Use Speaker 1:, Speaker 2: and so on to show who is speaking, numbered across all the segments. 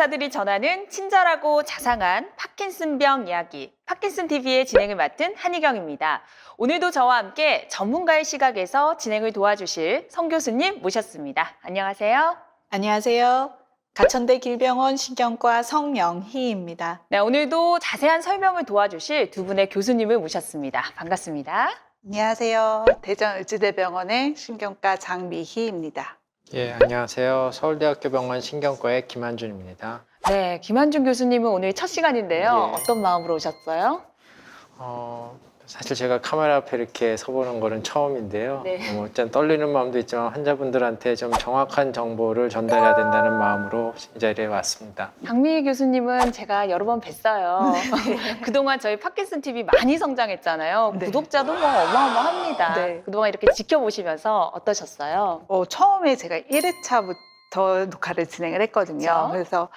Speaker 1: 의사들이 전하는 친절하고 자상한 파킨슨병 이야기, 파킨슨 TV의 진행을 맡은 한희경입니다. 오늘도 저와 함께 전문가의 시각에서 진행을 도와주실 성 교수님 모셨습니다. 안녕하세요.
Speaker 2: 안녕하세요. 가천대 길병원 신경과 성영희입니다.
Speaker 1: 네, 오늘도 자세한 설명을 도와주실 두 분의 교수님을 모셨습니다. 반갑습니다.
Speaker 3: 안녕하세요. 대전의지대병원의 신경과 장미희입니다.
Speaker 4: 예, 안녕하세요. 서울대학교 병원 신경과의 김한준입니다.
Speaker 1: 네, 김한준 교수님은 오늘 첫 시간인데요.
Speaker 4: 예.
Speaker 1: 어떤 마음으로 오셨어요?
Speaker 4: 사실 제가 카메라 앞에 이렇게 서보는 거는 처음인데요.
Speaker 1: 네.
Speaker 4: 일단 떨리는 마음도 있지만 환자분들한테 좀 정확한 정보를 전달해야 된다는 마음으로 이 자리에 왔습니다.
Speaker 1: 장미희 교수님은 제가 여러 번 뵀어요. 그동안 저희 파킨슨 TV 많이 성장했잖아요.
Speaker 3: 네.
Speaker 1: 구독자도 뭐 어마어마합니다.
Speaker 3: 네.
Speaker 1: 그동안 이렇게 지켜보시면서 어떠셨어요?
Speaker 3: 처음에 제가 1회차부터 녹화를 진행을 했거든요.
Speaker 1: 그렇죠.
Speaker 3: 그래서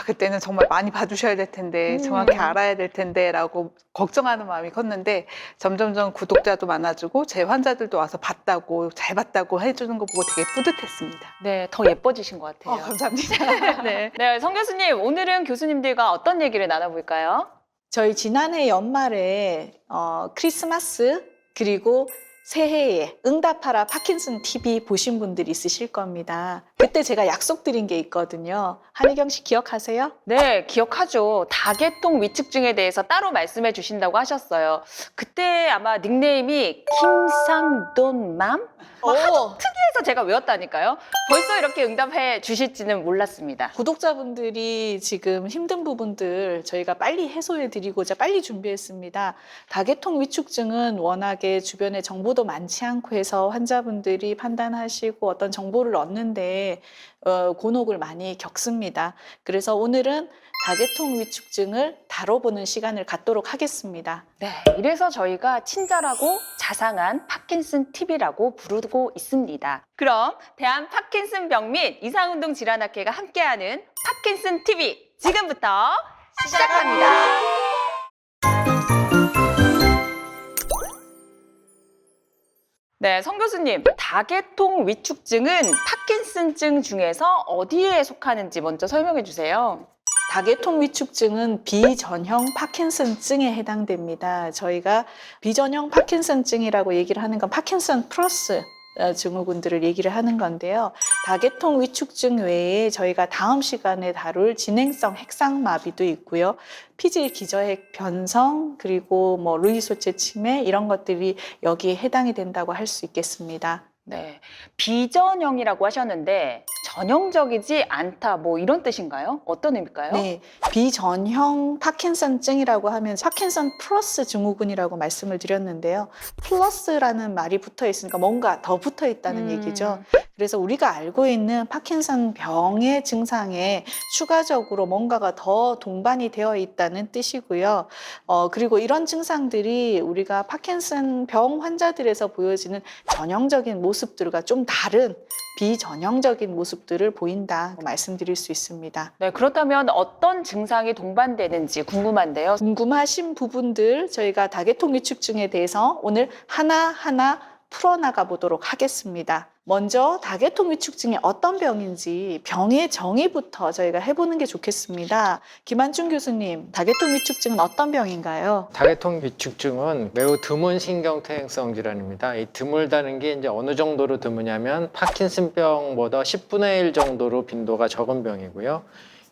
Speaker 3: 그때는 정말 많이 봐주셔야 될 텐데 정확히 알아야 될 텐데 라고 걱정하는 마음이 컸는데 점점점 구독자도 많아지고 제 환자들도 와서 봤다고 잘 봤다고 해주는 거 보고 되게 뿌듯했습니다.
Speaker 1: 네, 더 예뻐지신 것 같아요.
Speaker 3: 감사합니다.
Speaker 1: 네. 네, 성 교수님, 오늘은 교수님들과 어떤 얘기를 나눠볼까요?
Speaker 2: 저희 지난해 연말에 크리스마스 그리고 새해에 응답하라 파킨슨 TV 보신 분들이 있으실 겁니다. 그때 제가 약속드린 게 있거든요. 한희경 씨 기억하세요?
Speaker 1: 네, 기억하죠. 다계통 위축증에 대해서 따로 말씀해 주신다고 하셨어요. 그때 아마 닉네임이 김상돈맘? 특이해서 제가 외웠다니까요. 벌써 이렇게 응답해 주실지는 몰랐습니다.
Speaker 2: 구독자분들이 지금 힘든 부분들 저희가 빨리 해소해 드리고자 빨리 준비했습니다. 다계통 위축증은 워낙에 주변에 정보도 많지 않고 해서 환자분들이 판단하시고 어떤 정보를 얻는데 곤혹을 많이 겪습니다. 그래서 오늘은 다계통 위축증을 다뤄보는 시간을 갖도록 하겠습니다.
Speaker 1: 네, 이래서 저희가 친절하고 자상한 파킨슨 TV라고 부르고 있습니다. 그럼 대한 파킨슨 병 및 이상운동 질환학회가 함께하는 파킨슨 TV 지금부터 시작합니다. 네, 성 교수님, 다계통 위축증은 파킨슨증 중에서 어디에 속하는지 먼저 설명해 주세요.
Speaker 2: 다계통 위축증은 비전형 파킨슨증에 해당됩니다. 저희가 비전형 파킨슨증이라고 얘기를 하는 건 파킨슨 플러스 증후군들을 얘기를 하는 건데요. 다계통 위축증 외에 저희가 다음 시간에 다룰 진행성 핵상마비도 있고요. 피질 기저핵 변성 그리고 루이소체 치매 이런 것들이 여기에 해당이 된다고 할 수 있겠습니다.
Speaker 1: 네, 비전형이라고 하셨는데 전형적이지 않다 이런 뜻인가요? 어떤 의미일까요?
Speaker 2: 네, 비전형 파킨슨증이라고 하면 파킨슨 플러스 증후군이라고 말씀을 드렸는데요. 플러스라는 말이 붙어 있으니까 뭔가 더 붙어 있다는 얘기죠. 그래서 우리가 알고 있는 파킨슨 병의 증상에 추가적으로 뭔가가 더 동반이 되어 있다는 뜻이고요. 그리고 이런 증상들이 우리가 파킨슨 병 환자들에서 보여지는 전형적인 모습들과 좀 다른 비전형적인 모습들을 보인다 말씀드릴 수 있습니다.
Speaker 1: 네, 그렇다면 어떤 증상이 동반되는지 궁금한데요.
Speaker 2: 궁금하신 부분들 저희가 다계통 위축증에 대해서 오늘 하나하나 풀어나가 보도록 하겠습니다. 먼저 다계통 위축증이 어떤 병인지 병의 정의부터 저희가 해보는 게 좋겠습니다. 김한준 교수님, 다계통 위축증은 어떤 병인가요?
Speaker 4: 다계통 위축증은 매우 드문 신경퇴행성 질환입니다. 이 드물다는 게 이제 어느 정도로 드무냐면 파킨슨병보다 10분의 1 정도로 빈도가 적은 병이고요.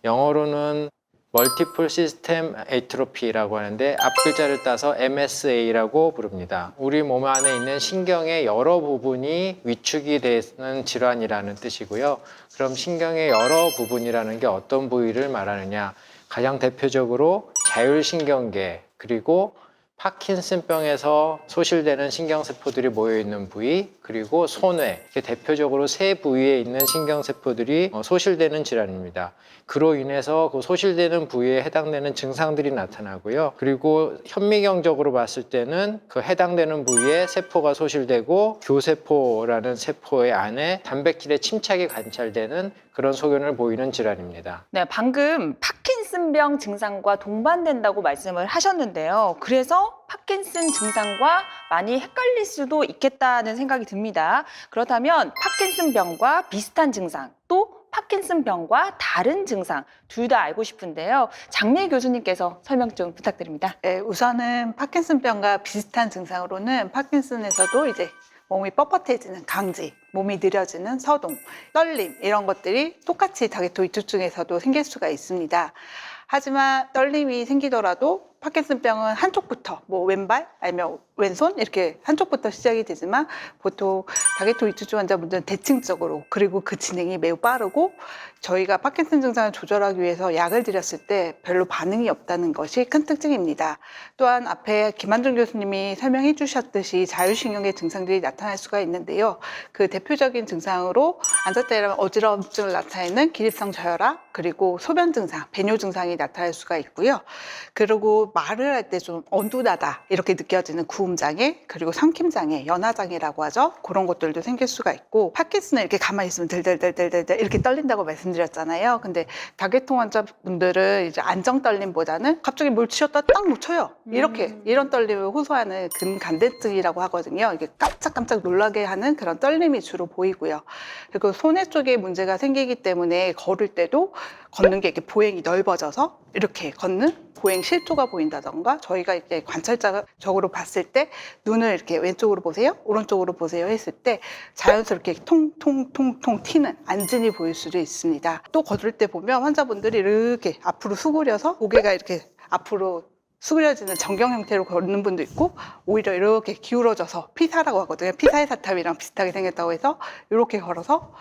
Speaker 4: 영어로는 멀티플 시스템 에이트로피라고 하는데 앞 글자를 따서 MSA라고 부릅니다. 우리 몸 안에 있는 신경의 여러 부분이 위축이 되는 질환이라는 뜻이고요. 그럼 신경의 여러 부분이라는 게 어떤 부위를 말하느냐? 가장 대표적으로 자율신경계 그리고 파킨슨병에서 소실되는 신경세포들이 모여있는 부위 그리고 손외 이렇게 대표적으로 세 부위에 있는 신경세포들이 소실되는 질환입니다. 그로 인해서 그 소실되는 부위에 해당되는 증상들이 나타나고요. 그리고 현미경적으로 봤을 때는 그 해당되는 부위에 세포가 소실되고 교세포라는 세포의 안에 단백질의 침착이 관찰되는 그런 소견을 보이는 질환입니다.
Speaker 1: 네, 방금 파킨슨병 증상과 동반된다고 말씀을 하셨는데요. 그래서 파킨슨 증상과 많이 헷갈릴 수도 있겠다는 생각이 듭니다. 그렇다면 파킨슨병과 비슷한 증상, 또 파킨슨병과 다른 증상 둘 다 알고 싶은데요. 장미 교수님께서 설명 좀 부탁드립니다.
Speaker 3: 네, 우선은 파킨슨병과 비슷한 증상으로는 파킨슨에서도 이제 몸이 뻣뻣해지는 강지, 몸이 느려지는 서동, 떨림 이런 것들이 똑같이 다게토 위축증에서도 생길 수가 있습니다. 하지만 떨림이 생기더라도 파킨슨병은 한쪽부터 뭐 왼발 아니면 왼손 이렇게 한쪽부터 시작이 되지만 보통 다게토 위축증 환자분들은 대칭적으로 그리고 그 진행이 매우 빠르고 저희가 파킨슨 증상을 조절하기 위해서 약을 드렸을 때 별로 반응이 없다는 것이 큰 특징입니다. 또한 앞에 김한준 교수님이 설명해 주셨듯이 자율신경계 증상들이 나타날 수가 있는데요. 그 대표적인 증상으로 앉았다 일어나면 어지러움증을 나타내는 기립성 저혈압 그리고 소변 증상, 배뇨 증상이 나타날 수가 있고요. 그리고 말을 할 때 좀 언두나다 이렇게 느껴지는 구음장애 그리고 삼킴장애, 연하장애라고 하죠. 그런 것들도 생길 수가 있고 파킨슨은 이렇게 가만히 있으면 들들들들들 이렇게 떨린다고 말씀드렸잖아요. 근데 다계통 환자분들은 이제 안정 떨림보다는 갑자기 뭘 치었다 딱 놓쳐요. 이렇게 이런 떨림을 호소하는 근간대증이라고 하거든요. 이게 깜짝깜짝 놀라게 하는 그런 떨림이 주로 보이고요. 그리고 손해 쪽에 문제가 생기기 때문에 걸을 때도 걷는 게 이렇게 보행이 넓어져서 이렇게 걷는 보행 실조가 보인다던가 저희가 이렇게 관찰자적으로 봤을 때 눈을 이렇게 왼쪽으로 보세요, 오른쪽으로 보세요 했을 때 자연스럽게 통통통통 튀는 안진이 보일 수도 있습니다. 또 걸을 때 보면 환자분들이 이렇게 앞으로 수그려서 고개가 이렇게 앞으로 수그려지는 정경 형태로 걷는 분도 있고 오히려 이렇게 기울어져서 피사라고 하거든요. 피사의 사탑이랑 비슷하게 생겼다고 해서 이렇게 걸어서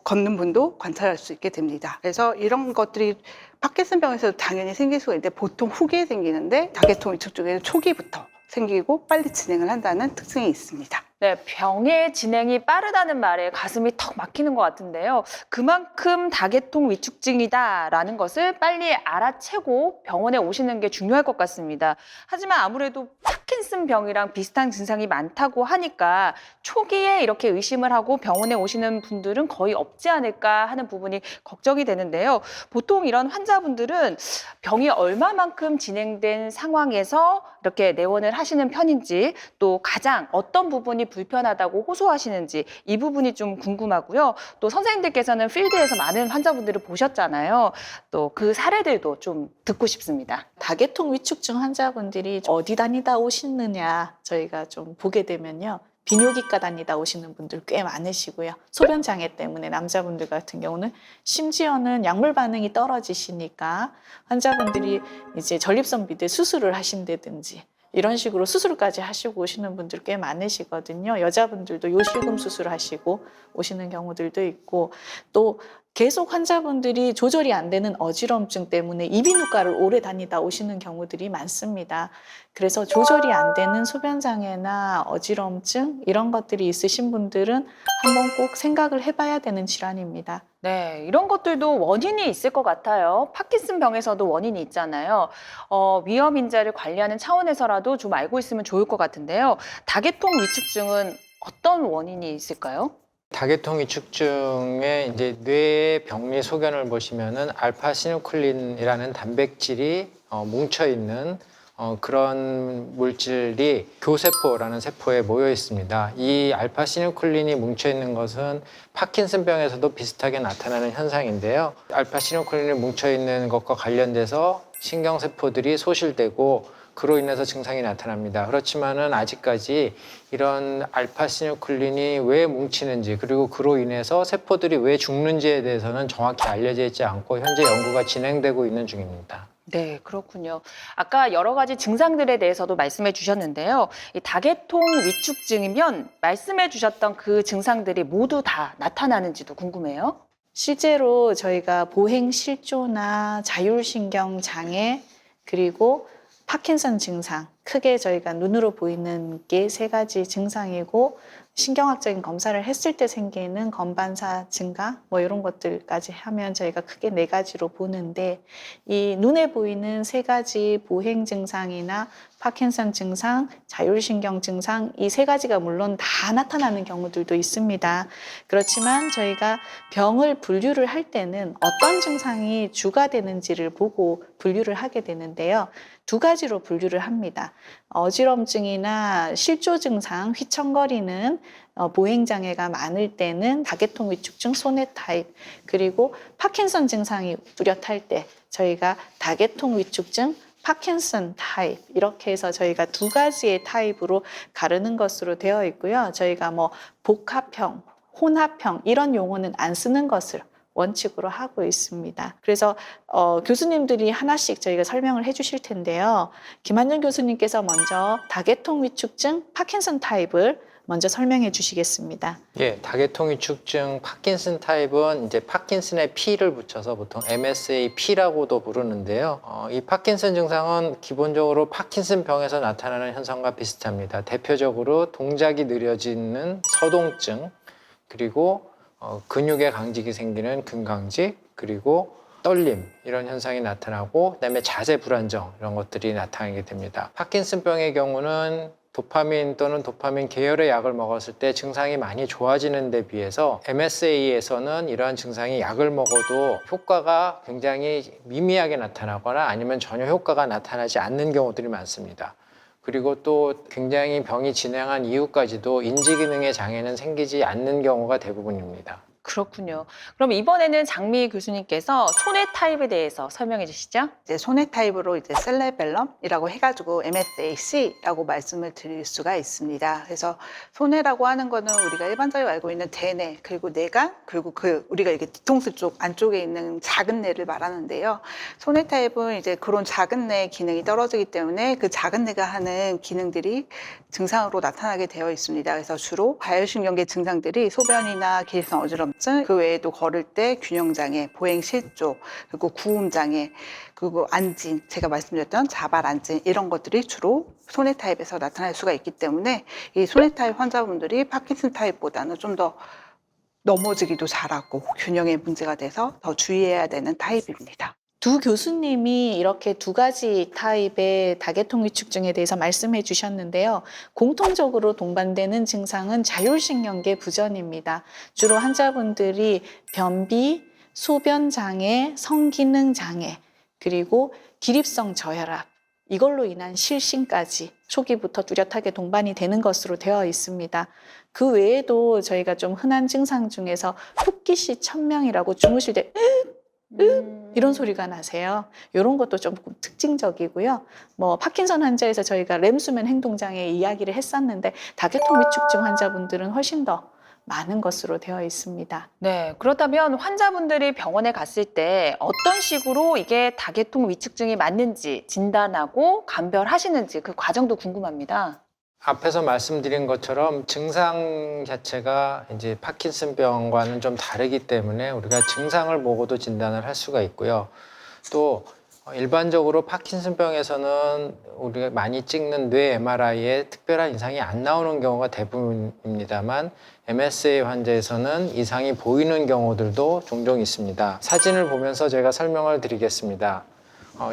Speaker 3: 걷는 분도 관찰할 수 있게 됩니다. 그래서 이런 것들이 파킨슨병에서도 당연히 생길 수가 있는데 보통 후기에 생기는데 다계통 위축증에는 초기부터 생기고 빨리 진행을 한다는 특징이 있습니다.
Speaker 1: 네, 병의 진행이 빠르다는 말에 가슴이 턱 막히는 것 같은데요. 그만큼 다계통 위축증이다라는 것을 빨리 알아채고 병원에 오시는 게 중요할 것 같습니다. 하지만 아무래도 파킨슨병이랑 비슷한 증상이 많다고 하니까 초기에 이렇게 의심을 하고 병원에 오시는 분들은 거의 없지 않을까 하는 부분이 걱정이 되는데요. 보통 이런 환자분들은 병이 얼마만큼 진행된 상황에서 이렇게 내원을 하시는 편인지 또 가장 어떤 부분이 불편하다고 호소하시는지 이 부분이 좀 궁금하고요. 또 선생님들께서는 필드에서 많은 환자분들을 보셨잖아요. 또 그 사례들도 좀 듣고 싶습니다.
Speaker 2: 다계통 위축증 환자분들이 어디 다니다 오시느냐 저희가 좀 보게 되면요. 비뇨기과 다니다 오시는 분들 꽤 많으시고요. 소변 장애 때문에 남자분들 같은 경우는 심지어는 약물 반응이 떨어지시니까 환자분들이 이제 전립선 비대 수술을 하신다든지 이런 식으로 수술까지 하시고 오시는 분들 꽤 많으시거든요. 여자분들도 요실금 수술하시고 오시는 경우들도 있고 또 계속 환자분들이 조절이 안 되는 어지러움증 때문에 이비인후과를 오래 다니다 오시는 경우들이 많습니다. 그래서 조절이 안 되는 소변장애나 어지러움증 이런 것들이 있으신 분들은 한번 꼭 생각을 해봐야 되는 질환입니다.
Speaker 1: 네, 이런 것들도 원인이 있을 것 같아요. 파킨슨병에서도 원인이 있잖아요. 위험 인자를 관리하는 차원에서라도 좀 알고 있으면 좋을 것 같은데요. 다계통 위축증은 어떤 원인이 있을까요?
Speaker 4: 다계통 위축증의 이제 뇌의 병리 소견을 보시면은 알파시누클린이라는 단백질이 뭉쳐 있는 그런 물질이 교세포라는 세포에 모여 있습니다. 이 알파시누클린이 뭉쳐 있는 것은 파킨슨병에서도 비슷하게 나타나는 현상인데요. 알파시누클린이 뭉쳐 있는 것과 관련돼서 신경세포들이 소실되고 그로 인해서 증상이 나타납니다. 그렇지만은 아직까지 이런 알파시누클린이 왜 뭉치는지 그리고 그로 인해서 세포들이 왜 죽는지에 대해서는 정확히 알려져 있지 않고 현재 연구가 진행되고 있는 중입니다.
Speaker 1: 네, 그렇군요. 아까 여러 가지 증상들에 대해서도 말씀해 주셨는데요. 이 다계통 위축증이면 말씀해 주셨던 그 증상들이 모두 다 나타나는지도 궁금해요.
Speaker 2: 실제로 저희가 보행실조나 자율신경 장애 그리고 파킨슨 증상, 크게 저희가 눈으로 보이는 게 세 가지 증상이고 신경학적인 검사를 했을 때 생기는 건반사 증가 뭐 이런 것들까지 하면 저희가 크게 네 가지로 보는데 이 눈에 보이는 세 가지 보행 증상이나 파킨슨 증상, 자율신경 증상 이 세 가지가 물론 다 나타나는 경우들도 있습니다. 그렇지만 저희가 병을 분류를 할 때는 어떤 증상이 주가 되는지를 보고 분류를 하게 되는데요. 두 가지로 분류를 합니다. 어지럼증이나 실조 증상, 휘청거리는 보행장애가 많을 때는 다계통 위축증 손해 타입, 그리고 파킨슨 증상이 뚜렷할 때 저희가 다계통 위축증 파킨슨 타입, 이렇게 해서 저희가 두 가지의 타입으로 가르는 것으로 되어 있고요. 저희가 뭐 복합형, 혼합형 이런 용어는 안 쓰는 것을 원칙으로 하고 있습니다. 그래서 교수님들이 하나씩 저희가 설명을 해주실 텐데요. 김한정 교수님께서 먼저 다계통 위축증 파킨슨 타입을 먼저 설명해 주시겠습니다.
Speaker 4: 예, 다계통 위축증 파킨슨 타입은 이제 파킨슨의 P를 붙여서 보통 MSA-P라고도 부르는데요. 이 파킨슨 증상은 기본적으로 파킨슨병에서 나타나는 현상과 비슷합니다. 대표적으로 동작이 느려지는 서동증, 그리고 근육의 강직이 생기는 근강직, 그리고 떨림 이런 현상이 나타나고 그다음에 자세 불안정 이런 것들이 나타나게 됩니다. 파킨슨병의 경우는 도파민 또는 도파민 계열의 약을 먹었을 때 증상이 많이 좋아지는 데 비해서 MSA에서는 이러한 증상이 약을 먹어도 효과가 굉장히 미미하게 나타나거나 아니면 전혀 효과가 나타나지 않는 경우들이 많습니다. 그리고 또 굉장히 병이 진행한 이후까지도 인지기능의 장애는 생기지 않는 경우가 대부분입니다.
Speaker 1: 그렇군요. 그럼 이번에는 장미 교수님께서 손해 타입에 대해서 설명해 주시죠.
Speaker 3: 이제 손해 타입으로 이제 셀레벨럼이라고 해가지고 MSAC라고 말씀을 드릴 수가 있습니다. 그래서 손해라고 하는 거는 우리가 일반적으로 알고 있는 대뇌, 그리고 뇌관, 그리고 우리가 이렇게 뒤통수 쪽 안쪽에 있는 작은 뇌를 말하는데요. 손해 타입은 이제 그런 작은 뇌 기능이 떨어지기 때문에 그 작은 뇌가 하는 기능들이 증상으로 나타나게 되어 있습니다. 그래서 주로 과열신경계 증상들이 소변이나 기립성 어지럼증, 그 외에도 걸을 때 균형장애, 보행실조, 그리고 구음장애, 그리고 안진, 제가 말씀드렸던 자발안진 이런 것들이 주로 손해 타입에서 나타날 수가 있기 때문에 이 손해 타입 환자분들이 파킨슨 타입보다는 좀 더 넘어지기도 잘하고 균형에 문제가 돼서 더 주의해야 되는 타입입니다.
Speaker 2: 두 교수님이 이렇게 두 가지 타입의 다계통 위축증에 대해서 말씀해 주셨는데요. 공통적으로 동반되는 증상은 자율신경계 부전입니다. 주로 환자분들이 변비, 소변장애, 성기능장애, 그리고 기립성 저혈압, 이걸로 인한 실신까지 초기부터 뚜렷하게 동반이 되는 것으로 되어 있습니다. 그 외에도 저희가 좀 흔한 증상 중에서 흡기시 천명이라고 주무실 때 이런 소리가 나세요. 이런 것도 좀 특징적이고요. 뭐 파킨슨 환자에서 저희가 램수면 행동장애 이야기를 했었는데 다계통 위축증 환자분들은 훨씬 더 많은 것으로 되어 있습니다.
Speaker 1: 네, 그렇다면 환자분들이 병원에 갔을 때 어떤 식으로 이게 다계통 위축증이 맞는지 진단하고 감별하시는지 그 과정도 궁금합니다.
Speaker 4: 앞에서 말씀드린 것처럼 증상 자체가 이제 파킨슨병과는 좀 다르기 때문에 우리가 증상을 보고도 진단을 할 수가 있고요. 또 일반적으로 파킨슨병에서는 우리가 많이 찍는 뇌 MRI에 특별한 이상이 안 나오는 경우가 대부분입니다만 MSA 환자에서는 이상이 보이는 경우들도 종종 있습니다. 사진을 보면서 제가 설명을 드리겠습니다.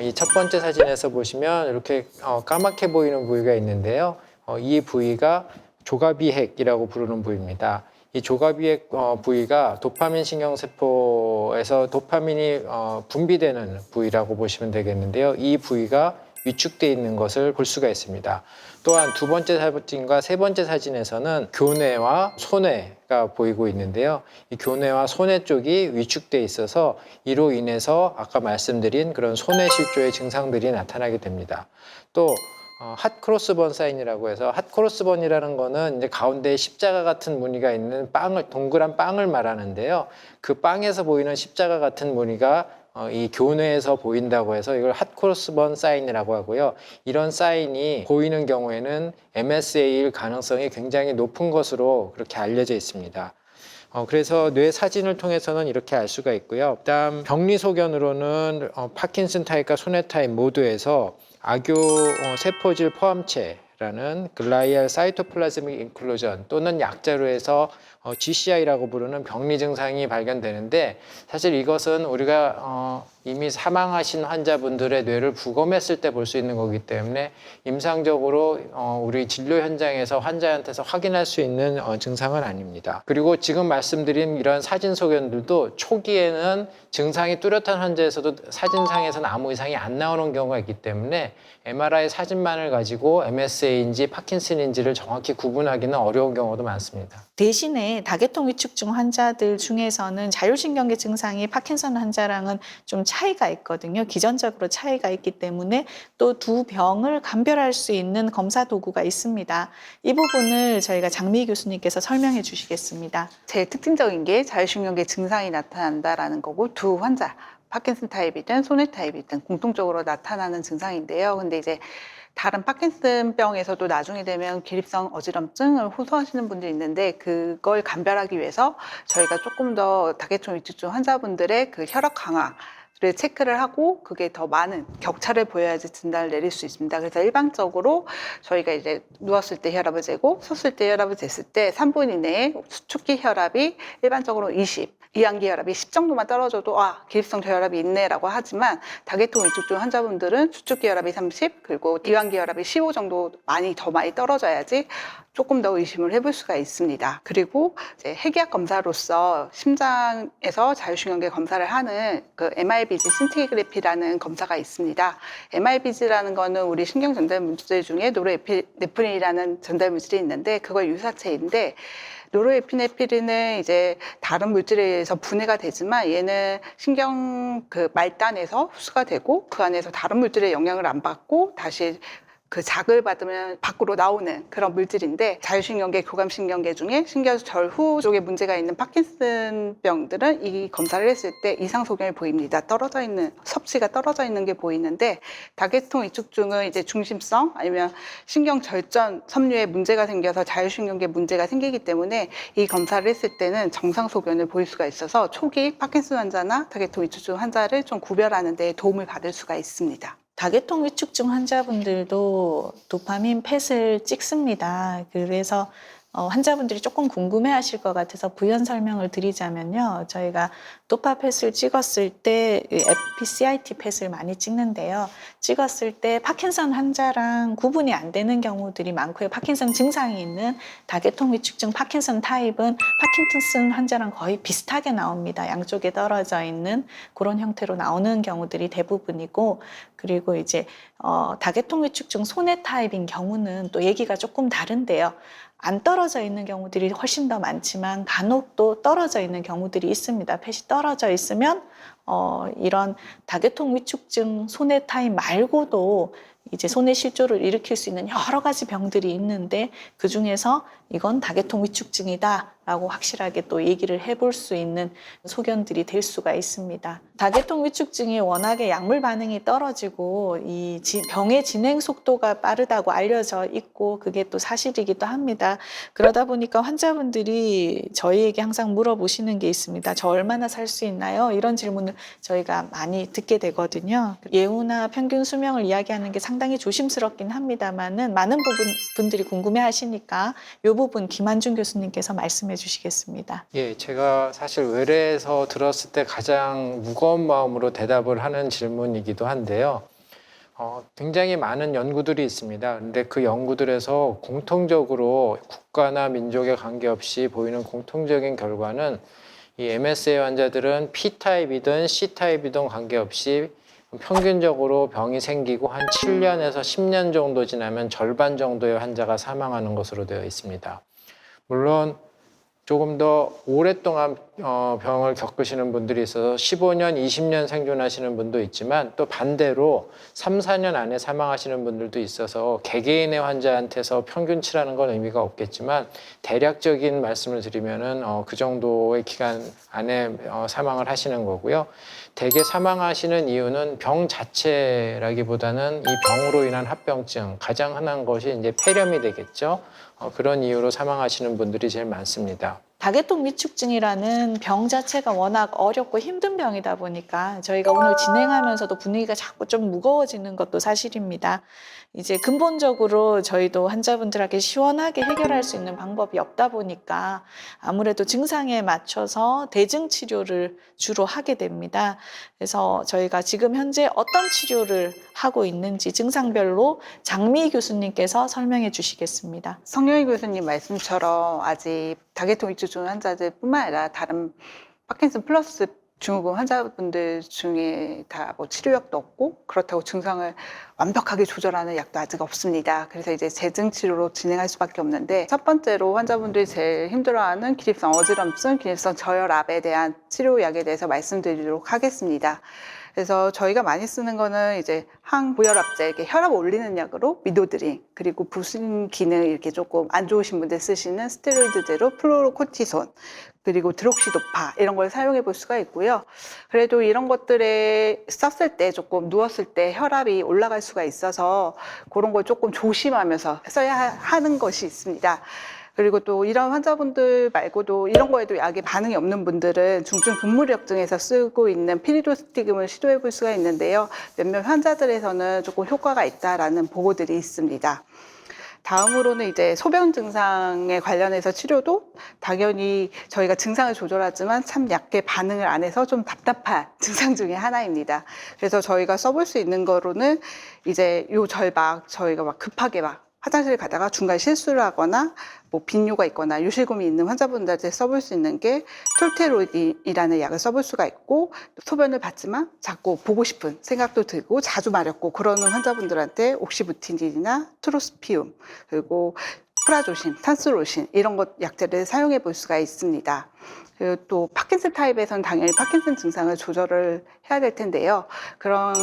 Speaker 4: 이 첫 번째 사진에서 보시면 이렇게 까맣게 보이는 부위가 있는데요. 이 부위가 조가비핵이라고 부르는 부위입니다. 이 조가비핵 부위가 도파민 신경세포에서 도파민이 분비되는 부위라고 보시면 되겠는데요. 이 부위가 위축되어 있는 것을 볼 수가 있습니다. 또한 두 번째 사진과 세 번째 사진에서는 교뇌와 소뇌가 보이고 있는데요. 이 교뇌와 소뇌 쪽이 위축되어 있어서 이로 인해서 아까 말씀드린 그런 소뇌실조의 증상들이 나타나게 됩니다. 또 핫크로스번 사인이라고 해서 핫크로스번이라는 거는 이제 가운데에 십자가 같은 무늬가 있는 동그란 빵을 말하는데요. 그 빵에서 보이는 십자가 같은 무늬가 이 교뇌에서 보인다고 해서 이걸 핫크로스번 사인이라고 하고요. 이런 사인이 보이는 경우에는 MSA일 가능성이 굉장히 높은 것으로 그렇게 알려져 있습니다. 그래서 뇌 사진을 통해서는 이렇게 알 수가 있고요. 그다음 병리소견으로는 파킨슨 타입과 손해 타입 모두에서 악교 세포질 포함체라는 글라이알 사이토플라즈믹 인클루전 또는 약자로 해서 GCI라고 부르는 병리 증상이 발견되는데 사실 이것은 우리가 이미 사망하신 환자분들의 뇌를 부검했을 때 볼 수 있는 거기 때문에 임상적으로 우리 진료 현장에서 환자한테서 확인할 수 있는 증상은 아닙니다. 그리고 지금 말씀드린 이런 사진 소견들도 초기에는 증상이 뚜렷한 환자에서도 사진상에서는 아무 이상이 안 나오는 경우가 있기 때문에 MRI 사진만을 가지고 MSA인지 파킨슨인지를 정확히 구분하기는 어려운 경우도 많습니다.
Speaker 2: 대신에 다계통 위축증 환자들 중에서는 자율신경계 증상이 파킨슨 환자랑은 좀 차이가 있거든요. 기전적으로 차이가 있기 때문에 또 두 병을 감별할 수 있는 검사 도구가 있습니다. 이 부분을 저희가 장미 교수님께서 설명해 주시겠습니다.
Speaker 3: 제일 특징적인 게 자율신경계 증상이 나타난다라는 거고 두 환자 파킨슨 타입이든 소뇌 타입이든 공통적으로 나타나는 증상인데요. 근데 이제 다른 파킨슨병에서도 나중에 되면 기립성 어지럼증을 호소하시는 분들이 있는데 그걸 감별하기 위해서 저희가 조금 더 다계통 위축증 환자분들의 그 혈압 강화를 체크를 하고 그게 더 많은 격차를 보여야지 진단을 내릴 수 있습니다. 그래서 일반적으로 저희가 이제 누웠을 때 혈압을 재고 섰을 때 혈압을 쟀을 때 3분 이내에 수축기 혈압이 일반적으로 20, 이완기 혈압이 10 정도만 떨어져도 기립성 저혈압이 있네라고 하지만 다계통 위축증 환자분들은 수축기 혈압이 30 그리고 이완기 혈압이 15 정도 더 많이 떨어져야지 조금 더 의심을 해볼 수가 있습니다. 그리고 이제 핵의학 검사로서 심장에서 자율신경계 검사를 하는 그 MRBG 신티그래피라는 검사가 있습니다. MRBG라는 거는 우리 신경 전달 물질 중에 노르에피네프린이라는 전달 물질이 있는데 그걸 유사체인데 노르에피네프린은 이제 다른 물질에 의해서 분해가 되지만 얘는 신경 그 말단에서 흡수가 되고 그 안에서 다른 물질의 영향을 안 받고 다시 그 자극을 받으면 밖으로 나오는 그런 물질인데 자율신경계, 교감신경계 중에 신경절후 쪽에 문제가 있는 파킨슨병들은 이 검사를 했을 때 이상 소견이 보입니다. 섭씨가 떨어져 있는 게 보이는데 다계통 위축증은 이제 중심성 아니면 신경절전 섬유에 문제가 생겨서 자율신경계 문제가 생기기 때문에 이 검사를 했을 때는 정상 소견을 보일 수가 있어서 초기 파킨슨 환자나 다계통 위축증 환자를 좀 구별하는 데 도움을 받을 수가 있습니다.
Speaker 2: 다계통 위축증 환자분들도 도파민 펫을 찍습니다. 그래서 환자분들이 조금 궁금해하실 것 같아서 부연 설명을 드리자면요. 저희가 도파펫을 찍었을 때 FPCIT 펫을 많이 찍는데요. 찍었을 때 파킨슨 환자랑 구분이 안 되는 경우들이 많고요. 파킨슨 증상이 있는 다계통 위축증 파킨슨 타입은 파킨슨 환자랑 거의 비슷하게 나옵니다. 양쪽에 떨어져 있는 그런 형태로 나오는 경우들이 대부분이고 그리고 이제 다계통 위축증 소뇌 타입인 경우는 또 얘기가 조금 다른데요. 안 떨어져 있는 경우들이 훨씬 더 많지만 간혹 또 떨어져 있는 경우들이 있습니다. 펫이 떨어져 있으면 이런 다계통 위축증 소뇌 타입 말고도 이제 소뇌 실조를 일으킬 수 있는 여러 가지 병들이 있는데 그 중에서 이건 다계통 위축증이다라고 확실하게 또 얘기를 해볼 수 있는 소견들이 될 수가 있습니다. 다계통 위축증이 워낙에 약물 반응이 떨어지고 이 병의 진행 속도가 빠르다고 알려져 있고 그게 또 사실이기도 합니다. 그러다 보니까 환자분들이 저희에게 항상 물어보시는 게 있습니다. 저 얼마나 살 수 있나요? 이런 질문을 저희가 많이 듣게 되거든요. 예후나 평균 수명을 이야기하는 게 상당히 조심스럽긴 합니다만은 많은 분들이 궁금해 하시니까 이 부분 김한준 교수님께서 말씀해 주시겠습니다.
Speaker 4: 예, 제가 사실 외래에서 들었을 때 가장 무거운 마음으로 대답을 하는 질문이기도 한데요. 굉장히 많은 연구들이 있습니다. 근데 그 연구들에서 공통적으로 국가나 민족에 관계없이 보이는 공통적인 결과는 이 MSA 환자들은 P타입이든 C타입이든 관계없이 평균적으로 병이 생기고 한 7년에서 10년 정도 지나면 절반 정도의 환자가 사망하는 것으로 되어 있습니다. 물론 조금 더 오랫동안 병을 겪으시는 분들이 있어서 15년, 20년 생존하시는 분도 있지만 또 반대로 3, 4년 안에 사망하시는 분들도 있어서 개개인의 환자한테서 평균치라는 건 의미가 없겠지만 대략적인 말씀을 드리면은 그 정도의 기간 안에 사망을 하시는 거고요. 대개 사망하시는 이유는 병 자체라기보다는 이 병으로 인한 합병증, 가장 흔한 것이 이제 폐렴이 되겠죠. 그런 이유로 사망하시는 분들이 제일 많습니다.
Speaker 2: 다계통 위축증이라는 병 자체가 워낙 어렵고 힘든 병이다 보니까 저희가 오늘 진행하면서도 분위기가 자꾸 좀 무거워지는 것도 사실입니다. 이제 근본적으로 저희도 환자분들에게 시원하게 해결할 수 있는 방법이 없다 보니까 아무래도 증상에 맞춰서 대증 치료를 주로 하게 됩니다. 그래서 저희가 지금 현재 어떤 치료를 하고 있는지 증상별로 장미 교수님께서 설명해 주시겠습니다.
Speaker 3: 성영희 교수님 말씀처럼 아직 다계통 위축증 환자들뿐만 아니라 다른 파킨슨 플러스 증후군 환자분들 중에 다 뭐 치료약도 없고 그렇다고 증상을 완벽하게 조절하는 약도 아직 없습니다. 그래서 이제 재증 치료로 진행할 수밖에 없는데 첫 번째로 환자분들이 제일 힘들어하는 기립성 어지럼증, 기립성 저혈압에 대한 치료약에 대해서 말씀드리도록 하겠습니다. 그래서 저희가 많이 쓰는 거는 이제 항고혈압제, 이렇게 혈압 올리는 약으로 미도드린, 그리고 부신 기능 이렇게 조금 안 좋으신 분들 쓰시는 스테로이드제로 플로로코티손, 그리고 드록시도파 이런 걸 사용해 볼 수가 있고요. 그래도 이런 것들에 썼을 때 조금 누웠을 때 혈압이 올라갈 수가 있어서 그런 걸 조금 조심하면서 써야 하는 것이 있습니다. 그리고 또 이런 환자분들 말고도 이런 거에도 약에 반응이 없는 분들은 중증 근무력증에서 쓰고 있는 피리도스티금을 시도해 볼 수가 있는데요. 몇몇 환자들에서는 조금 효과가 있다라는 보고들이 있습니다. 다음으로는 이제 소변 증상에 관련해서 치료도 당연히 저희가 증상을 조절하지만 참 약에 반응을 안 해서 좀 답답한 증상 중에 하나입니다. 그래서 저희가 써볼 수 있는 거로는 이제 요 절박, 저희가 막 급하게 막 화장실 가다가 중간에 실수를 하거나 뭐 빈뇨가 있거나 요실금이 있는 환자분들한테 써볼 수 있는 게 톨테로이드라는 약을 써볼 수가 있고, 소변을 봤지만 자꾸 보고 싶은 생각도 들고 자주 마렵고 그러는 환자분들한테 옥시부티딘이나 트로스피움, 그리고 프라조신, 탄스로신 이런 것 약제를 사용해 볼 수가 있습니다. 그리고 또 파킨슨 타입에서는 당연히 파킨슨 증상을 조절을 해야 될 텐데요. 그런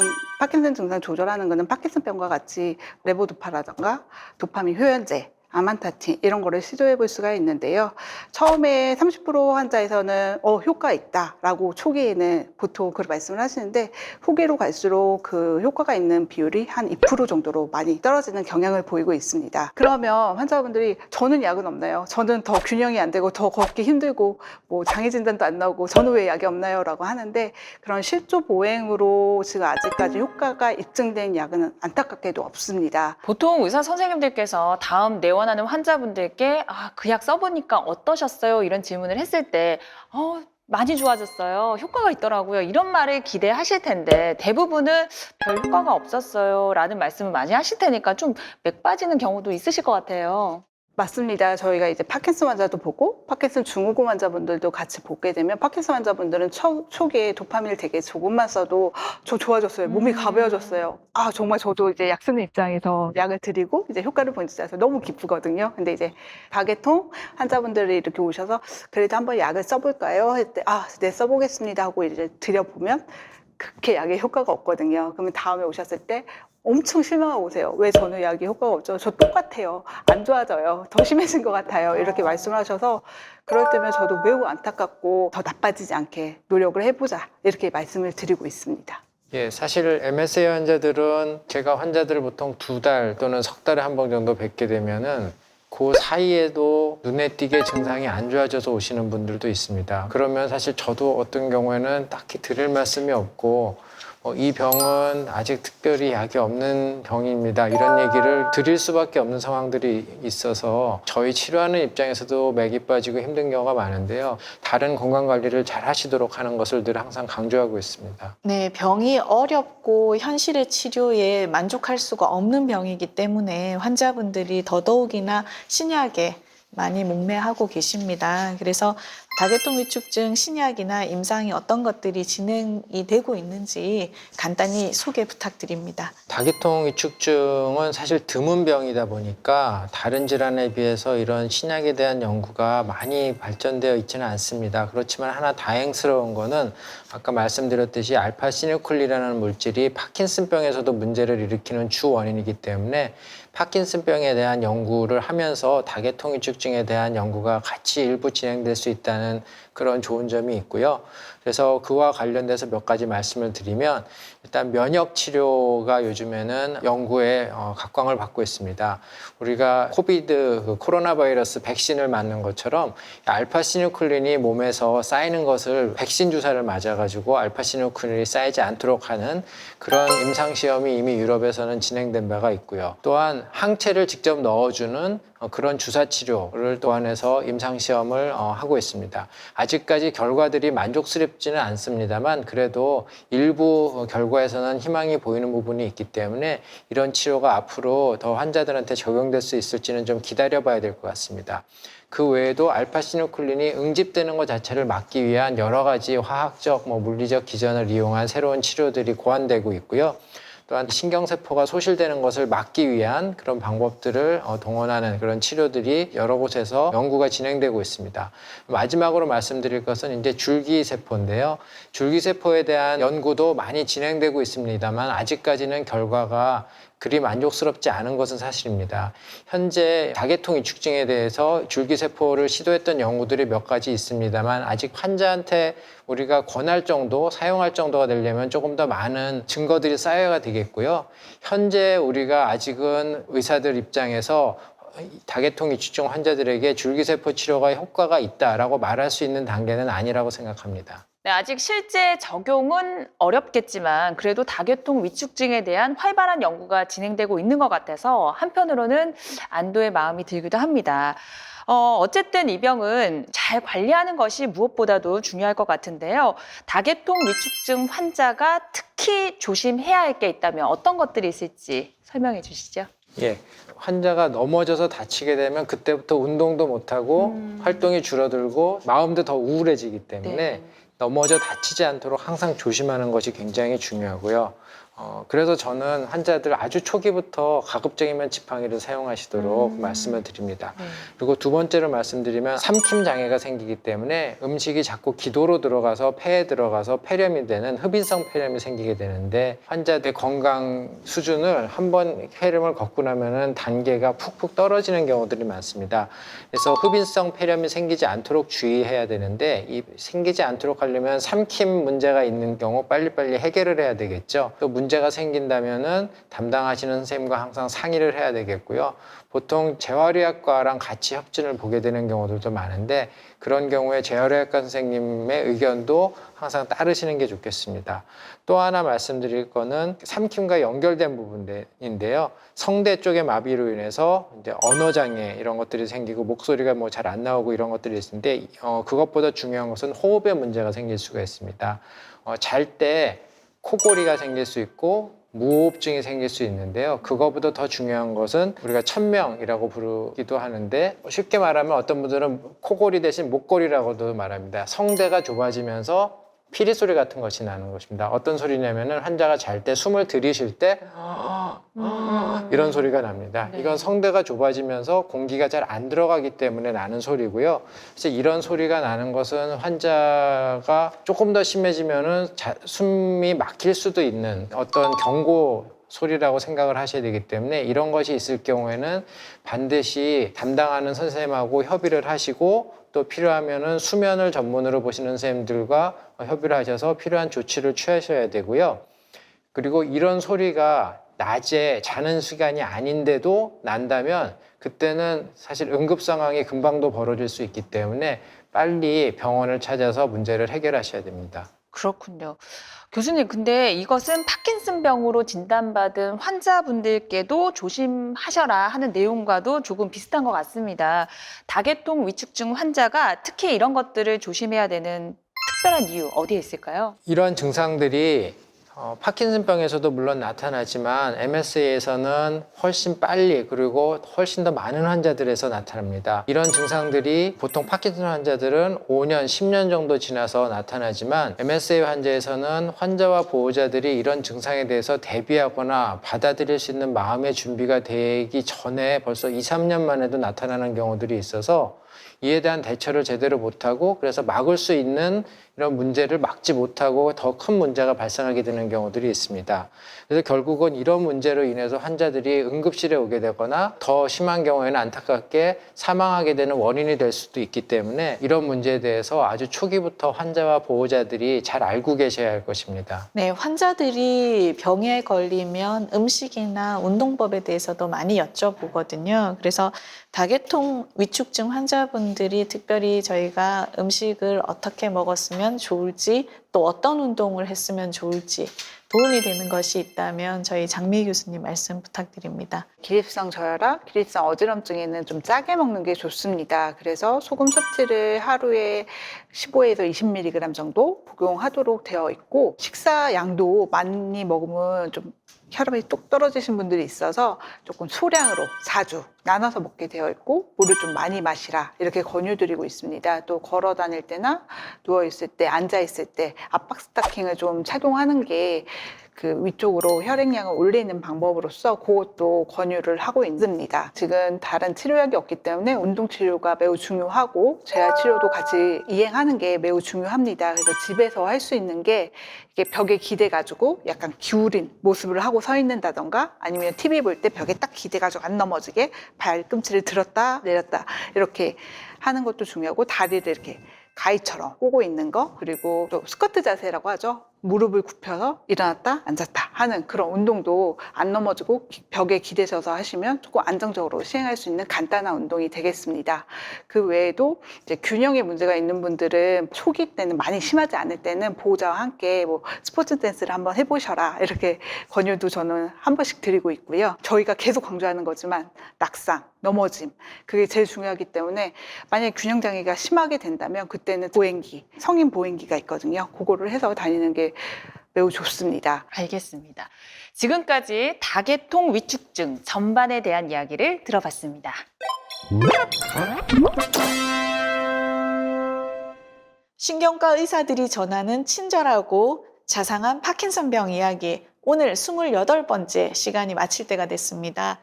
Speaker 3: 파킨슨 증상 조절하는 거는 파킨슨병과 같이 레보도파라던가 도파민 효연제, 아만타틴 이런 거를 시도해 볼 수가 있는데요. 처음에 30% 환자에서는 효과 있다라고 초기에는 보통 그렇게 말씀을 하시는데 후기로 갈수록 그 효과가 있는 비율이 한 2% 정도로 많이 떨어지는 경향을 보이고 있습니다. 그러면 환자분들이 저는 약은 없나요? 저는 더 균형이 안 되고 더 걷기 힘들고 뭐 장애 진단도 안 나오고 저는 왜 약이 없나요? 라고 하는데, 그런 실조 보행으로 지금 아직까지 효과가 입증된 약은 안타깝게도 없습니다.
Speaker 1: 보통 의사 선생님들께서 다음 내원하는 환자분들께 그 약 써보니까 어떠셨어요? 이런 질문을 했을 때 많이 좋아졌어요. 효과가 있더라고요. 이런 말을 기대하실 텐데 대부분은 별 효과가 없었어요. 라는 말씀을 많이 하실 테니까 좀 맥 빠지는 경우도 있으실 것 같아요.
Speaker 3: 맞습니다. 저희가 이제 파킨슨 환자도 보고 파킨슨 증후군 환자분들도 같이 보게 되면 파킨슨 환자분들은 초기에 도파민을 되게 조금만 써도 저 좋아졌어요. 몸이 가벼워졌어요. 정말 저도 이제 약 쓰는 입장에서 약을 드리고 이제 효과를 본 입장에서 너무 기쁘거든요. 근데 이제 다계통 환자분들이 이렇게 오셔서 그래도 한번 약을 써볼까요? 할 때 네, 써보겠습니다 하고 이제 드려보면 그렇게 약에 효과가 없거든요. 그러면 다음에 오셨을 때 엄청 실망하고 오세요. 왜 저는 약이 효과가 없죠? 저 똑같아요. 안 좋아져요. 더 심해진 것 같아요. 이렇게 말씀하셔서 그럴 때면 저도 매우 안타깝고 더 나빠지지 않게 노력을 해보자 이렇게 말씀을 드리고 있습니다.
Speaker 4: 예, 사실 MSA 환자들은 제가 환자들을 보통 2달 또는 석 달에 한 번 정도 뵙게 되면은 그 사이에도 눈에 띄게 증상이 안 좋아져서 오시는 분들도 있습니다. 그러면 사실 저도 어떤 경우에는 딱히 드릴 말씀이 없고 이 병은 아직 특별히 약이 없는 병입니다. 이런 얘기를 드릴 수밖에 없는 상황들이 있어서 저희 치료하는 입장에서도 맥이 빠지고 힘든 경우가 많은데요. 다른 건강관리를 잘 하시도록 하는 것을 늘 항상 강조하고 있습니다.
Speaker 2: 네, 병이 어렵고 현실의 치료에 만족할 수가 없는 병이기 때문에 환자분들이 더더욱이나 신약에 많이 목매하고 계십니다. 그래서 다계통 위축증 신약이나 임상이 어떤 것들이 진행이 되고 있는지 간단히 소개 부탁드립니다.
Speaker 4: 다계통 위축증은 사실 드문 병이다 보니까 다른 질환에 비해서 이런 신약에 대한 연구가 많이 발전되어 있지는 않습니다. 그렇지만 하나 다행스러운 거는 아까 말씀드렸듯이 알파시누클린이라는 물질이 파킨슨병에서도 문제를 일으키는 주 원인이기 때문에 파킨슨병에 대한 연구를 하면서 다계통 위축증에 대한 연구가 같이 일부 진행될 수 있다는 그런 좋은 점이 있고요. 그래서 그와 관련돼서 몇 가지 말씀을 드리면 일단 면역 치료가 요즘에는 연구에 각광을 받고 있습니다. 우리가 코비드 코로나 바이러스 백신을 맞는 것처럼 알파시누클린이 몸에서 쌓이는 것을 백신 주사를 맞아가지고 알파시누클린이 쌓이지 않도록 하는 그런 임상 시험이 이미 유럽에서는 진행된 바가 있고요. 또한 항체를 직접 넣어주는 그런 주사 치료를 또한해서 임상 시험을 하고 있습니다. 아직까지 결과들이 만족스럽지는 않습니다만 그래도 일부 결과에서는 희망이 보이는 부분이 있기 때문에 이런 치료가 앞으로 더 환자들한테 적용될 수 있을지는 좀 기다려봐야 될 것 같습니다. 그 외에도 알파시누클린이 응집되는 것 자체를 막기 위한 여러 가지 화학적, 물리적 기전을 이용한 새로운 치료들이 고안되고 있고요. 또한 신경세포가 소실되는 것을 막기 위한 그런 방법들을 동원하는 그런 치료들이 여러 곳에서 연구가 진행되고 있습니다. 마지막으로 말씀드릴 것은 이제 줄기세포인데요. 줄기세포에 대한 연구도 많이 진행되고 있습니다만 아직까지는 결과가 그리 만족스럽지 않은 것은 사실입니다. 현재 다계통 위축증에 대해서 줄기세포를 시도했던 연구들이 몇 가지 있습니다만 아직 환자한테 우리가 권할 정도, 사용할 정도가 되려면 조금 더 많은 증거들이 쌓여야 되겠고요. 현재 우리가 아직은 의사들 입장에서 다계통 위축증 환자들에게 줄기세포 치료가 효과가 있다라고 말할 수 있는 단계는 아니라고 생각합니다.
Speaker 1: 네, 아직 실제 적용은 어렵겠지만 그래도 다계통 위축증에 대한 활발한 연구가 진행되고 있는 것 같아서 한편으로는 안도의 마음이 들기도 합니다. 어쨌든 이 병은 잘 관리하는 것이 무엇보다도 중요할 것 같은데요. 다계통 위축증 환자가 특히 조심해야 할 게 있다면 어떤 것들이 있을지 설명해 주시죠.
Speaker 4: 예, 환자가 넘어져서 다치게 되면 그때부터 운동도 못하고 활동이 줄어들고 마음도 더 우울해지기 때문에
Speaker 1: 네.
Speaker 4: 넘어져 다치지 않도록 항상 조심하는 것이 굉장히 중요하고요. 그래서 저는 환자들 아주 초기부터 가급적이면 지팡이를 사용하시도록 말씀을 드립니다.
Speaker 1: 네.
Speaker 4: 그리고 두 번째로 말씀드리면 삼킴 장애가 생기기 때문에 음식이 자꾸 기도로 들어가서 폐에 들어가서 폐렴이 되는 흡인성 폐렴이 생기게 되는데 환자들의 건강 수준을 한번 폐렴을 겪고 나면은 단계가 푹푹 떨어지는 경우들이 많습니다. 그래서 흡인성 폐렴이 생기지 않도록 주의해야 되는데 이 생기지 않도록 하려면 삼킴 문제가 있는 경우 빨리빨리 해결을 해야 되겠죠. 또 문제가 생긴다면은 담당하시는 선생님과 항상 상의를 해야 되겠고요. 보통 재활의학과랑 같이 협진을 보게 되는 경우들도 많은데 그런 경우에 재활의학과 선생님의 의견도 항상 따르시는 게 좋겠습니다. 또 하나 말씀드릴 거는 삼킴과 연결된 부분인데요. 성대 쪽의 마비로 인해서 이제 언어장애 이런 것들이 생기고 목소리가 잘 안 나오고 이런 것들이 있는데 그것보다 중요한 것은 호흡에 문제가 생길 수가 있습니다. 잘 때 코골이가 생길 수 있고 무호흡증이 생길 수 있는데요. 그거보다 더 중요한 것은 우리가 천명이라고 부르기도 하는데 쉽게 말하면 어떤 분들은 코골이 대신 목골이라고도 말합니다. 성대가 좁아지면서 피리 소리 같은 것이 나는 것입니다. 어떤 소리냐면은 환자가 잘 때 숨을 들이쉴 때 이런 소리가 납니다.
Speaker 1: 네.
Speaker 4: 이건 성대가 좁아지면서 공기가 잘 안 들어가기 때문에 나는 소리고요. 그래서 이런 소리가 나는 것은 환자가 조금 더 심해지면은 숨이 막힐 수도 있는 어떤 경고 소리라고 생각을 하셔야 되기 때문에 이런 것이 있을 경우에는 반드시 담당하는 선생님하고 협의를 하시고 또 필요하면은 수면을 전문으로 보시는 선생님들과 협의를 하셔서 필요한 조치를 취하셔야 되고요. 그리고 이런 소리가 낮에 자는 시간이 아닌데도 난다면 그때는 사실 응급 상황이 금방도 벌어질 수 있기 때문에 빨리 병원을 찾아서 문제를 해결하셔야 됩니다.
Speaker 1: 그렇군요. 교수님, 근데 이것은 파킨슨병으로 진단받은 환자분들께도 조심하셔라 하는 내용과도 조금 비슷한 것 같습니다. 다계통 위축증 환자가 특히 이런 것들을 조심해야 되는 특별한 이유 어디에 있을까요?
Speaker 4: 이러한 증상들이 파킨슨병에서도 물론 나타나지만 MSA에서는 훨씬 빨리 그리고 훨씬 더 많은 환자들에서 나타납니다. 이런 증상들이 보통 파킨슨 환자들은 5년, 10년 정도 지나서 나타나지만 MSA 환자에서는 환자와 보호자들이 이런 증상에 대해서 대비하거나 받아들일 수 있는 마음의 준비가 되기 전에 벌써 2, 3년 만에도 나타나는 경우들이 있어서 이에 대한 대처를 제대로 못하고 그래서 막을 수 있는 이런 문제를 막지 못하고 더 큰 문제가 발생하게 되는 경우들이 있습니다. 그래서 결국은 이런 문제로 인해서 환자들이 응급실에 오게 되거나 더 심한 경우에는 안타깝게 사망하게 되는 원인이 될 수도 있기 때문에 이런 문제에 대해서 아주 초기부터 환자와 보호자들이 잘 알고 계셔야 할 것입니다.
Speaker 2: 네, 환자들이 병에 걸리면 음식이나 운동법에 대해서도 많이 여쭤보거든요. 그래서 다계통 위축증 환자분들이 특별히 저희가 음식을 어떻게 먹었으면 좋을지, 또 어떤 운동을 했으면 좋을지 도움이 되는 것이 있다면 저희 장미 교수님 말씀 부탁드립니다.
Speaker 3: 기립성 저혈압, 기립성 어지럼증에는 좀 짜게 먹는 게 좋습니다. 그래서 소금 섭취를 하루에 15에서 20mg 정도 복용하도록 되어 있고, 식사 양도 많이 먹으면 좀 혈압이 뚝 떨어지신 분들이 있어서 조금 소량으로 자주 나눠서 먹게 되어 있고, 물을 좀 많이 마시라 이렇게 권유드리고 있습니다. 또 걸어 다닐 때나 누워 있을 때, 앉아 있을 때 압박 스타킹을 좀 착용하는 게 그 위쪽으로 혈액량을 올리는 방법으로서 그것도 권유를 하고 있습니다. 지금 다른 치료약이 없기 때문에 운동 치료가 매우 중요하고 재활 치료도 같이 이행하는 게 매우 중요합니다. 그래서 집에서 할 수 있는 게 이게 벽에 기대가지고 약간 기울인 모습을 하고 서 있는다던가, 아니면 TV 볼 때 벽에 딱 기대가지고 안 넘어지게 발꿈치를 들었다 내렸다 이렇게 하는 것도 중요하고, 다리를 이렇게 가위처럼 꼬고 있는 거, 그리고 또 스쿼트 자세라고 하죠. 무릎을 굽혀서 일어났다 앉았다 하는 그런 운동도 안 넘어지고 벽에 기대셔서 하시면 조금 안정적으로 시행할 수 있는 간단한 운동이 되겠습니다. 그 외에도 이제 균형에 문제가 있는 분들은 초기 때는, 많이 심하지 않을 때는 보호자와 함께 뭐 스포츠 댄스를 한번 해보셔라 이렇게 권유도 저는 한 번씩 드리고 있고요. 저희가 계속 강조하는 거지만 낙상, 넘어짐, 그게 제일 중요하기 때문에 만약에 균형 장애가 심하게 된다면 그때는 보행기, 성인 보행기가 있거든요. 그거를 해서 다니는 게 매우 좋습니다.
Speaker 1: 알겠습니다. 지금까지 다계통 위축증 전반에 대한 이야기를 들어봤습니다.
Speaker 2: 신경과 의사들이 전하는 친절하고 자상한 파킨슨병 이야기, 오늘 28번째 시간이 마칠 때가 됐습니다.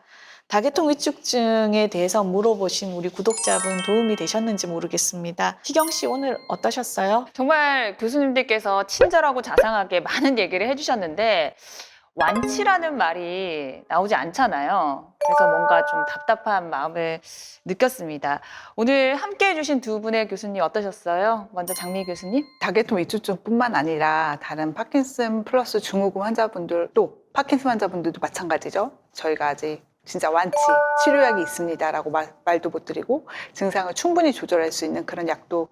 Speaker 2: 다계통 위축증에 대해서 물어보신 우리 구독자분 도움이 되셨는지 모르겠습니다. 희경 씨 오늘 어떠셨어요?
Speaker 1: 정말 교수님들께서 친절하고 자상하게 많은 얘기를 해주셨는데 완치라는 말이 나오지 않잖아요. 그래서 뭔가 좀 답답한 마음을 느꼈습니다. 오늘 함께 해주신 두 분의 교수님 어떠셨어요? 먼저 장미 교수님.
Speaker 3: 다계통 위축증뿐만 아니라 다른 파킨슨 플러스 증후군 환자분들도, 파킨슨 환자분들도 마찬가지죠. 저희가 아직 진짜 완치, 치료약이 있습니다라고 말도 못 드리고 증상을 충분히 조절할 수 있는 그런 약도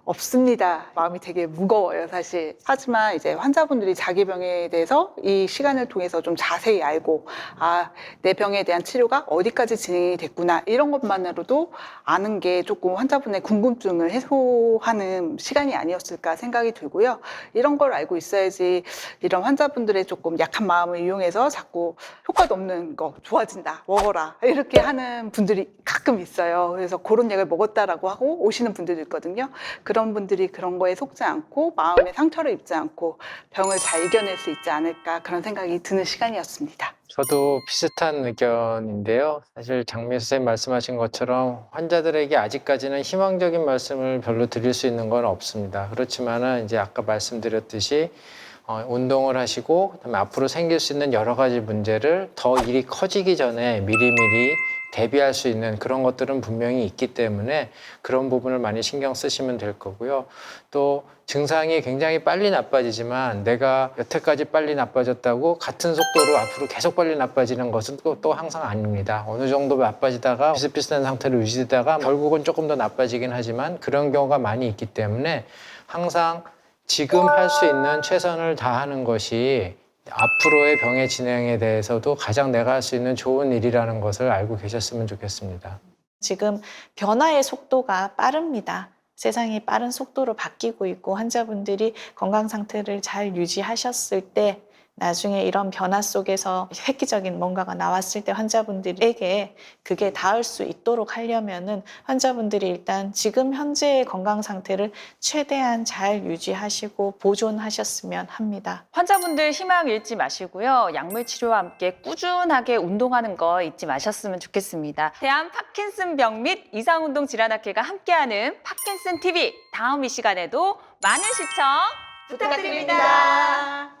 Speaker 3: 없습니다. 마음이 되게 무거워요, 사실. 하지만 이제 환자분들이 자기 병에 대해서 이 시간을 통해서 좀 자세히 알고, 아, 내 병에 대한 치료가 어디까지 진행이 됐구나, 이런 것만으로도 아는 게 조금 환자분의 궁금증을 해소하는 시간이 아니었을까 생각이 들고요. 이런 걸 알고 있어야지 이런 환자분들의 조금 약한 마음을 이용해서 자꾸 효과도 없는 거 좋아진다, 먹어라 이렇게 하는 분들이 가끔 있어요. 그래서 그런 약을 먹었다라고 하고 오시는 분들도 있거든요. 그런 분들이 그런 거에 속지 않고 마음의 상처를 입지 않고 병을 잘 이겨낼 수 있지 않을까, 그런 생각이 드는 시간이었습니다.
Speaker 4: 저도 비슷한 의견인데요. 사실 장미 선생님 말씀하신 것처럼 환자들에게 아직까지는 희망적인 말씀을 별로 드릴 수 있는 건 없습니다. 그렇지만은 이제 아까 말씀드렸듯이 운동을 하시고 그다음에 앞으로 생길 수 있는 여러 가지 문제를 더 일이 커지기 전에 미리미리 대비할 수 있는 그런 것들은 분명히 있기 때문에 그런 부분을 많이 신경 쓰시면 될 거고요. 또 증상이 굉장히 빨리 나빠지지만 내가 여태까지 빨리 나빠졌다고 같은 속도로 앞으로 계속 빨리 나빠지는 것은 또 항상 아닙니다. 어느 정도 나빠지다가 비슷비슷한 상태로 유지되다가 결국은 조금 더 나빠지긴 하지만 그런 경우가 많이 있기 때문에 항상 지금 할 수 있는 최선을 다하는 것이 앞으로의 병의 진행에 대해서도 가장 내가 할 수 있는 좋은 일이라는 것을 알고 계셨으면 좋겠습니다.
Speaker 2: 지금 변화의 속도가 빠릅니다. 세상이 빠른 속도로 바뀌고 있고 환자분들이 건강 상태를 잘 유지하셨을 때 나중에 이런 변화 속에서 획기적인 뭔가가 나왔을 때 환자분들에게 그게 닿을 수 있도록 하려면은 환자분들이 일단 지금 현재의 건강 상태를 최대한 잘 유지하시고 보존하셨으면 합니다.
Speaker 1: 환자분들 희망 잃지 마시고요. 약물 치료와 함께 꾸준하게 운동하는 거 잊지 마셨으면 좋겠습니다. 대한 파킨슨병 및 이상운동 질환학회가 함께하는 파킨슨 TV 다음 이 시간에도 많은 시청 부탁드립니다.